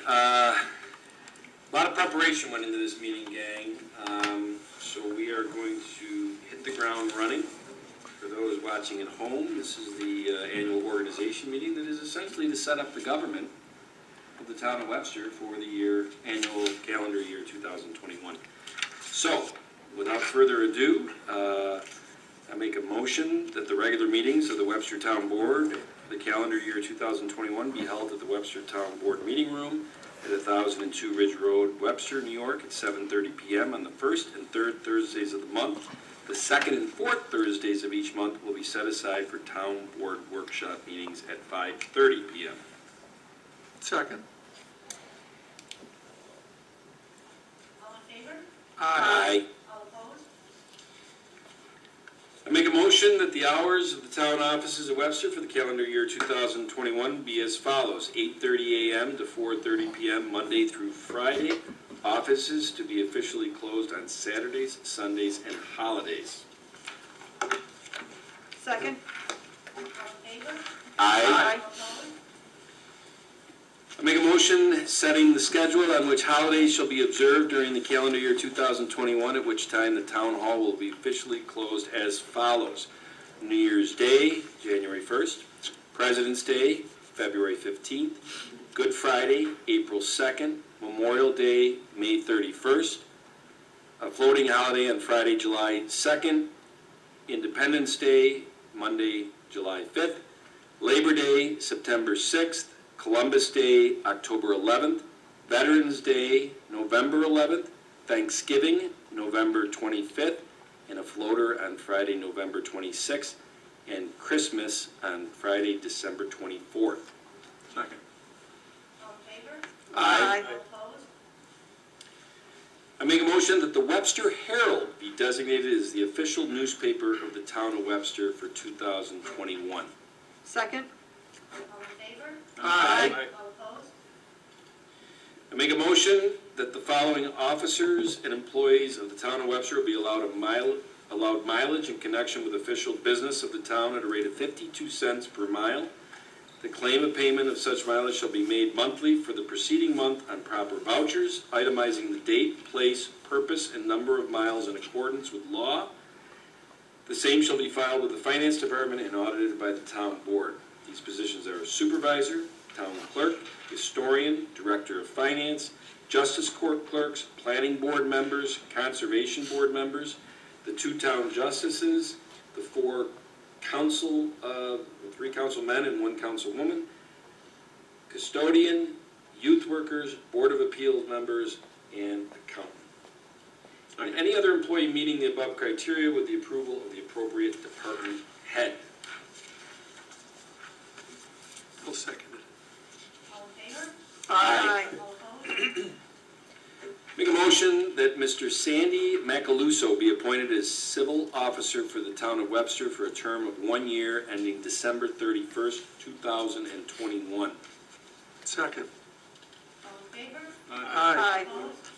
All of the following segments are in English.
a lot of preparation went into this meeting, gang. So we are going to hit the ground running. For those watching at home, this is the annual organization meeting that is essentially to set up the government of the town of Webster for the annual calendar year 2021. So, without further ado, I make a motion that the regular meetings of the Webster Town Board, the calendar year 2021, be held at the Webster Town Board Meeting Room at 1002 Ridge Road, Webster, New York, at 7:30 p.m. on the first and third Thursdays of the month. The second and fourth Thursdays of each month will be set aside for Town Board workshop meetings at 5:30 p.m. Second. All in favor? Aye. All opposed? I make a motion that the hours of the town offices of Webster for the calendar year 2021 be as follows: 8:30 a.m. to 4:30 p.m. Monday through Friday. Offices to be officially closed on Saturdays, Sundays, and holidays. Second. All in favor? Aye. All opposed? I make a motion setting the schedule on which holidays shall be observed during the calendar year 2021, at which time the town hall will be officially closed as follows: New Year's Day, January 1st, President's Day, February 15th, Good Friday, April 2nd, Memorial Day, May 31st, a floating holiday on Friday, July 2nd, Independence Day, Monday, July 5th, Labor Day, September 6th, Columbus Day, October 11th, Veterans Day, November 11th, Thanksgiving, November 25th, and a floater on Friday, November 26th, and Christmas on Friday, December 24th. Second. All in favor? Aye. All opposed? I make a motion that the Webster Herald be designated as the official newspaper of the town of Webster for 2021. Second. All in favor? Aye. All opposed? I make a motion that the following officers and employees of the town of Webster will be allowed mileage in connection with official business of the town at a rate of 52 cents per mile. The claim of payment of such mileage shall be made monthly for the preceding month on proper vouchers, itemizing the date, place, purpose, and number of miles in accordance with law. The same shall be filed with the finance department and audited by the town board. These positions are supervisor, town clerk, historian, director of finance, justice court clerks, planning board members, conservation board members, the 2 town justices, the 4 3 councilmen and 1 councilwoman, custodian, youth workers, board of appeals members, and accountant. And any other employee meeting the above criteria with the approval of the appropriate department head. I'll second it. All in favor? Aye. All opposed? Make a motion that Mr. Sandy Macaluso be appointed as civil officer for the town of Webster for a term of 1 year ending December 31st, 2021. Second. All in favor? Aye. Opposed?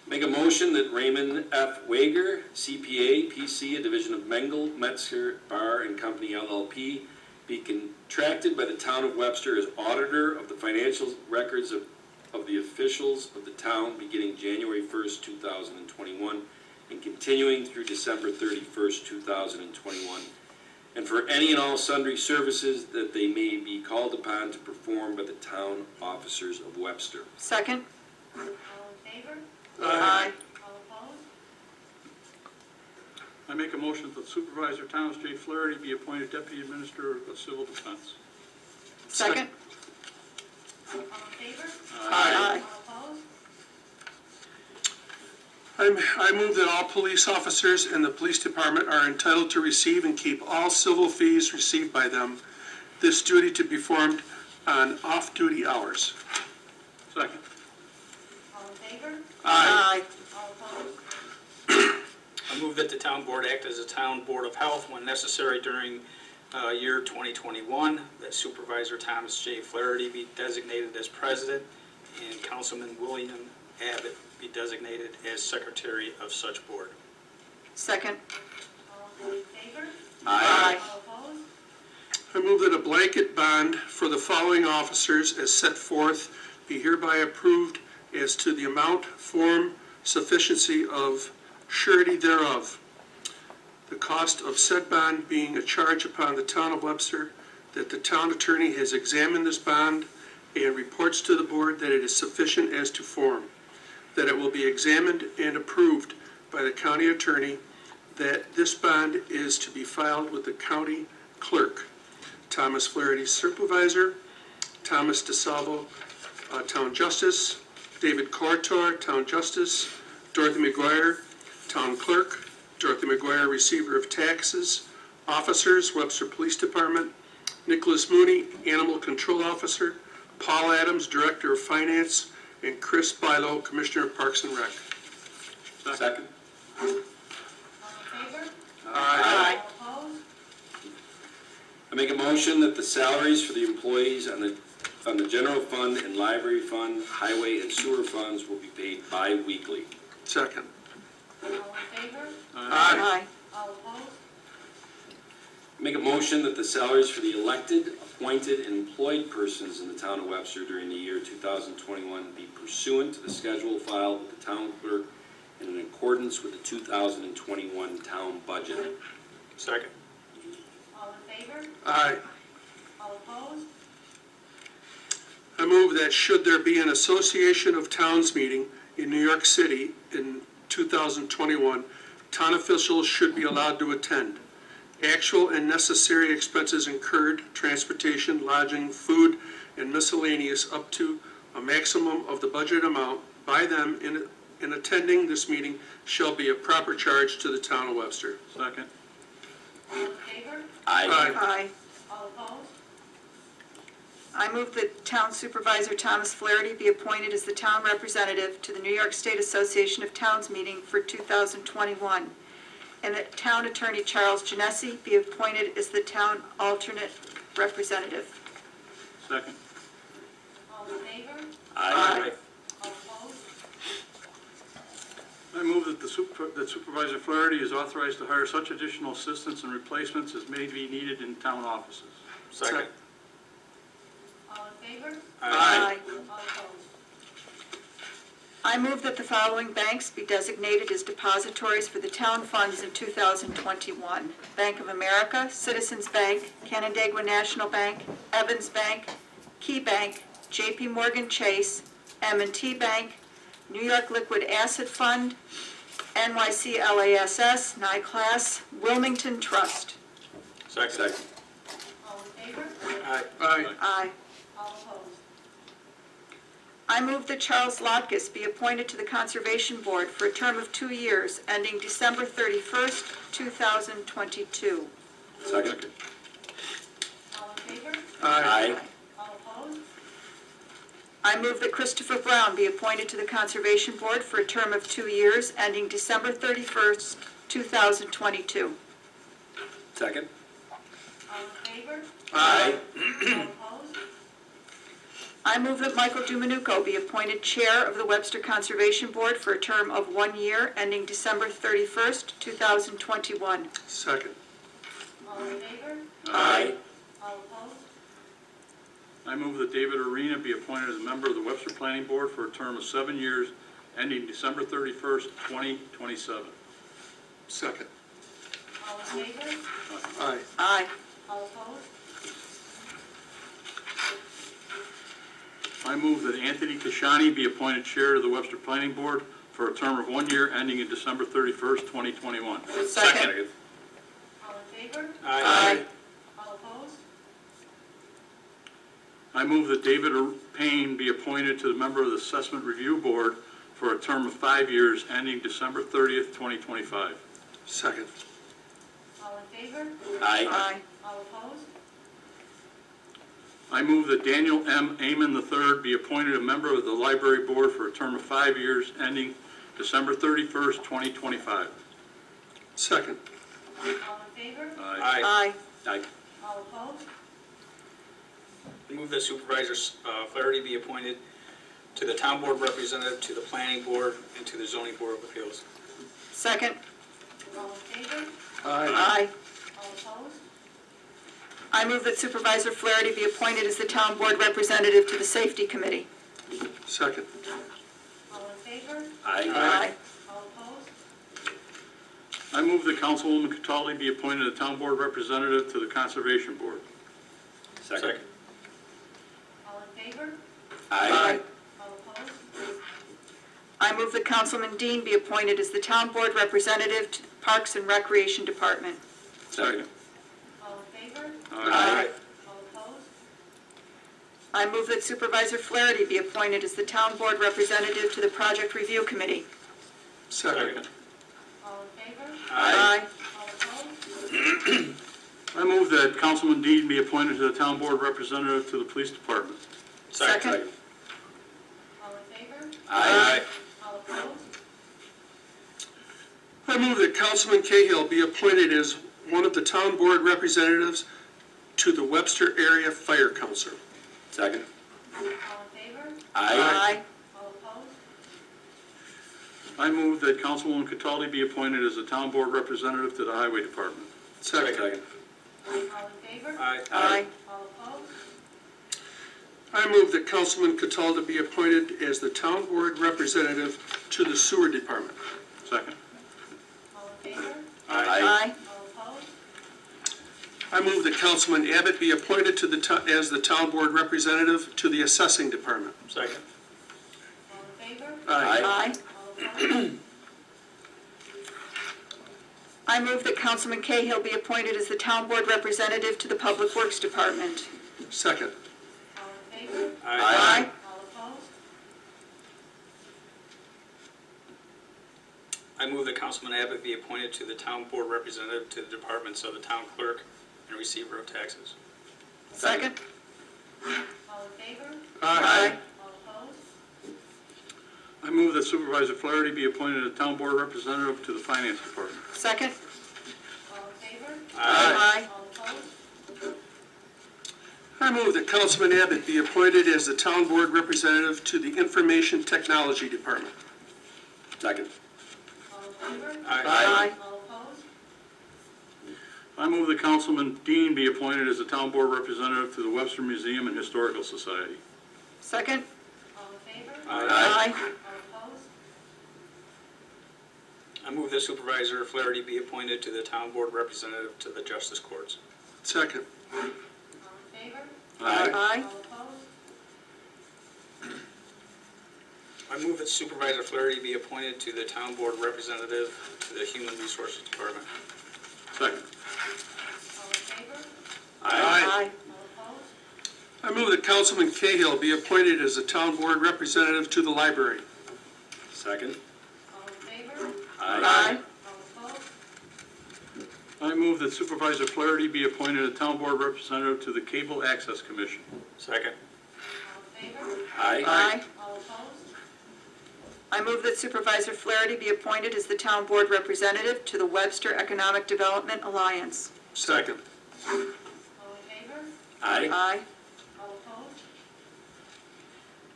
Make a motion that Raymond F. Wager, CPA, PC, a division of Mengel, Metzger, Barr and Company, LLP, be contracted by the town of Webster as auditor of the financial records of the officials of the town beginning January 1st, 2021 and continuing through December 31st, 2021, and for any and all sundry services that they may be called upon to perform by the town officers of Webster. Second. All in favor? Aye. All opposed? I make a motion that Supervisor Thomas J. Flaherty be appointed Deputy Administrator of Civil Defense. Second. All in favor? Aye. All opposed? I move that all police officers in the police department are entitled to receive and keep all civil fees received by them. This duty to be performed on off-duty hours. Second. All in favor? Aye. All opposed? I move that the town board act as a town board of health when necessary during year 2021, that Supervisor Thomas J. Flaherty be designated as president and Councilman William Abbott be designated as secretary of such board. Second. All in favor? Aye. All opposed? I move that a blanket bond for the following officers as set forth be hereby approved as to the amount, form, sufficiency of surety thereof. The cost of said bond being a charge upon the town of Webster, that the town attorney has examined this bond and reports to the board that it is sufficient as to form, that it will be examined and approved by the county attorney, that this bond is to be filed with the county clerk. Thomas Flaherty, supervisor. Thomas DeSalvo, town justice. David Cortor, town justice. Dorothy McGuire, town clerk. Dorothy McGuire, receiver of taxes. Officers, Webster Police Department. Nicholas Mooney, animal control officer. Paul Adams, director of finance. And Chris Bilo, commissioner of Parks and Rec. Second. All in favor? Aye. All opposed? I make a motion that the salaries for the employees on the general fund and library fund, highway and sewer funds will be paid bi-weekly. Second. All in favor? Aye. All opposed? Make a motion that the salaries for the elected, appointed, and employed persons in the town of Webster during the year 2021 be pursuant to the schedule filed with the town clerk and in accordance with the 2021 town budget. Second. All in favor? Aye. All opposed? I move that should there be an Association of Towns meeting in New York City in 2021, town officials should be allowed to attend. Actual and necessary expenses incurred, transportation, lodging, food, and miscellaneous up to a maximum of the budget amount by them in attending this meeting shall be a proper charge to the town of Webster. Second. All in favor? Aye. Aye. All opposed? I move that Town Supervisor Thomas Flaherty be appointed as the town representative to the New York State Association of Towns meeting for 2021, and that Town Attorney Charles Genesi be appointed as the town alternate representative. Second. All in favor? Aye. All opposed? I move that that Supervisor Flaherty is authorized to hire such additional assistants and replacements as may be needed in town offices. Second. All in favor? Aye. All opposed? I move that the following banks be designated as depositories for the town funds in 2021. Bank of America, Citizens Bank, Canandaigua National Bank, Evans Bank, Key Bank, J.P. Morgan Chase, M&T Bank, New York Liquid Asset Fund, NYC LASS, NICLAS, Wilmington Trust. Second. All in favor? Aye. Aye. Aye. All opposed? I move that Charles Lotkus be appointed to the Conservation Board for a term of 2 years, ending December 31st, 2022. Second. All in favor? Aye. All opposed? I move that Christopher Brown be appointed to the Conservation Board for a term of 2 years, ending December 31st, 2022. Second. All in favor? Aye. All opposed? I move that Michael Dumanuco be appointed Chair of the Webster Conservation Board for a term of 1 year, ending December 31st, 2021. Second. All in favor? Aye. All opposed? I move that David Arena be appointed as a member of the Webster Planning Board for a term of 7 years, ending December 31st, 2027. Second. All in favor? Aye. Aye. All opposed? I move that Anthony Kashani be appointed Chair of the Webster Planning Board for a term of 1 year, ending in December 31st, 2021. Second. All in favor? Aye. All opposed? I move that David Payne be appointed to the member of the Assessment Review Board for a term of 5 years, ending December 30th, 2025. Second. All in favor? Aye. Aye. All opposed? I move that Daniel M. Amon III be appointed a member of the Library Board for a term of 5 years, ending December 31st, 2025. Second. All in favor? Aye. Aye. Aye. All opposed? I move that Supervisor Flaherty be appointed to the town board representative, to the planning board, and to the zoning board of appeals. Second. All in favor? Aye. Aye. All opposed? I move that Supervisor Flaherty be appointed as the town board representative to the Safety Committee. Second. All in favor? Aye. All opposed? I move that Councilwoman Cataldi be appointed a town board representative to the Conservation Board. Second. All in favor? Aye. All opposed? I move that Councilman Dean be appointed as the town board representative to the Parks and Recreation Department. Second. All in favor? Aye. All opposed? I move that Supervisor Flaherty be appointed as the town board representative to the Project Review Committee. Second. All in favor? Aye. All opposed? I move that Councilman Dean be appointed to the town board representative to the Police Department. Second. All in favor? Aye. All opposed? I move that Councilman Cahill be appointed as one of the town board representatives to the Webster Area Fire Council. Second. All in favor? Aye. All opposed? I move that Councilwoman Cataldi be appointed as the town board representative to the Highway Department. Second. All in favor? Aye. All opposed? I move that Councilman Cataldo be appointed as the town board representative to the Sewer Department. Second. All in favor? Aye. All opposed? I move that Councilman Abbott be appointed to as the town board representative to the Assessing Department. Second. All in favor? Aye. All opposed? I move that Councilman Cahill be appointed as the town board representative to the Public Works Department. Second. All in favor? Aye. All opposed? I move that Councilman Abbott be appointed to the town board representative to the departments of the town clerk and receiver of taxes. Second. All in favor? Aye. All opposed? I move that Supervisor Flaherty be appointed a town board representative to the Finance Department. Second. All in favor? Aye. All opposed? I move that Councilman Abbott be appointed as the town board representative to the Information Technology Department. Second. All in favor? Aye. All opposed? I move that Councilman Dean be appointed as the town board representative to the Webster Museum and Historical Society. Second. All in favor? Aye. All opposed? I move that Supervisor Flaherty be appointed to the town board representative to the justice courts. Second. All in favor? Aye. All opposed? I move that Supervisor Flaherty be appointed to the town board representative to the Human Resources Department. Second. All in favor? Aye. All opposed? I move that Councilman Cahill be appointed as the town board representative to the library. Second. All in favor? Aye. All opposed? I move that Supervisor Flaherty be appointed a town board representative to the Cable Access Commission. Second. All in favor? Aye. All opposed? I move that Supervisor Flaherty be appointed as the town board representative to the Webster Economic Development Alliance. Second. All in favor? Aye. All opposed?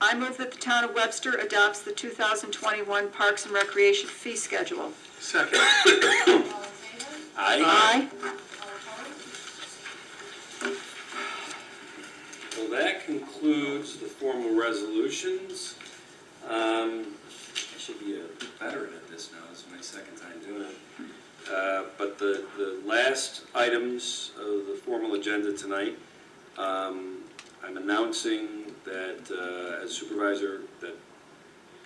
I move that the town of Webster adopts the 2021 Parks and Recreation fee schedule. Second. All in favor? Aye. All opposed? Well, that concludes the formal resolutions. I should be a veteran at this now, this is my second time doing it. But the last items of the formal agenda tonight, I'm announcing that as supervisor, that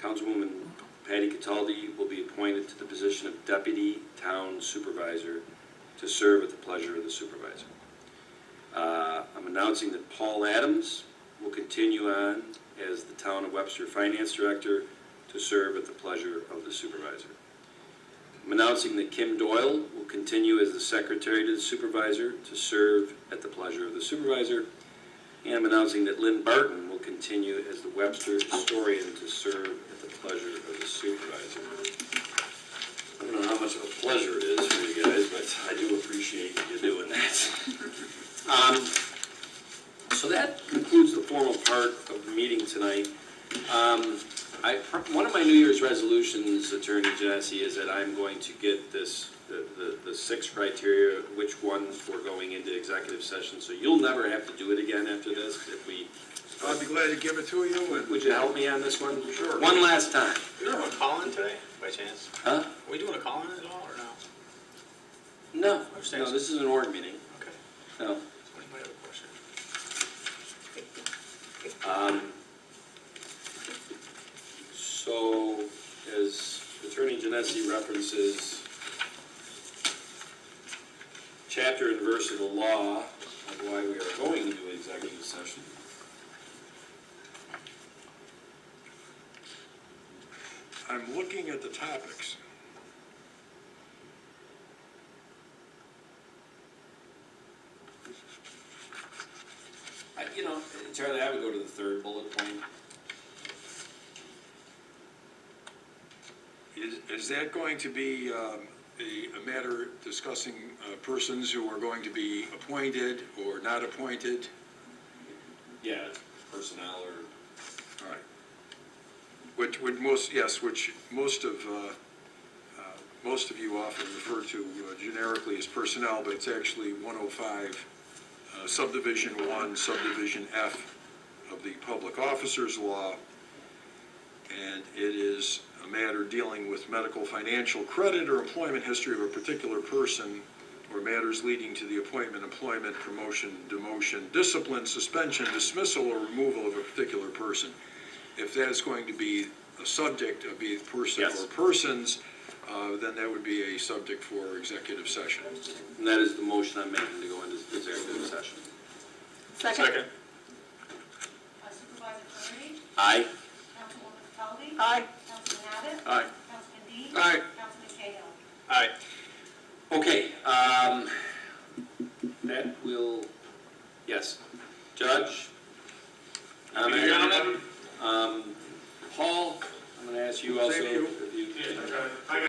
Councilwoman Patty Cataldi will be appointed to the position of Deputy Town Supervisor to serve at the pleasure of the supervisor. I'm announcing that Paul Adams will continue on as the Town of Webster Finance Director to serve at the pleasure of the supervisor. I'm announcing that Kim Doyle will continue as the Secretary to the Supervisor to serve at the pleasure of the supervisor. And I'm announcing that Lynn Barton will continue as the Webster Historian to serve at the pleasure of the supervisor. I don't know how much of a pleasure it is for you guys, but I do appreciate you doing that. So that concludes the formal part of the meeting tonight. One of my New Year's resolutions, Attorney Genesi, is that I'm going to get this, the 6 criteria, which ones we're going into executive session, so you'll never have to do it again after this, if we, I'd be glad to give it to you, and would you help me on this one? Sure. One last time. We doing a call-in today, by chance? Huh? Are we doing a call-in at all, or no? No, no, this is an org meeting. Okay. No. Somebody might have a question. So, as Attorney Genesi references, chapter and verse of the law of why we are going into executive session. I'm looking at the topics. Charlie, I would go to the 3rd bullet point. Is that going to be a matter discussing persons who are going to be appointed or not appointed? Yeah, it's personnel or, All right. Which most of you often refer to generically as personnel, but it's actually 105 subdivision 1, subdivision F of the Public Officers Law. And it is a matter dealing with medical, financial, credit, or employment history of a particular person, or matters leading to the appointment, employment, promotion, demotion, discipline, suspension, dismissal, or removal of a particular person. If that is going to be a subject of be it person Yes. or persons, then that would be a subject for executive session. and that is the motion I'm making to go into executive session. Second? Supervisor Turner, Aye? Councilwoman Capelli, Aye. Councilman Abbott, Aye. Councilman Dean, Aye. Councilman Cahill. Aye. Okay, that will, yes. Judge? Thank you, gentlemen. Paul, I'm gonna ask you also. Same to you. if you- I got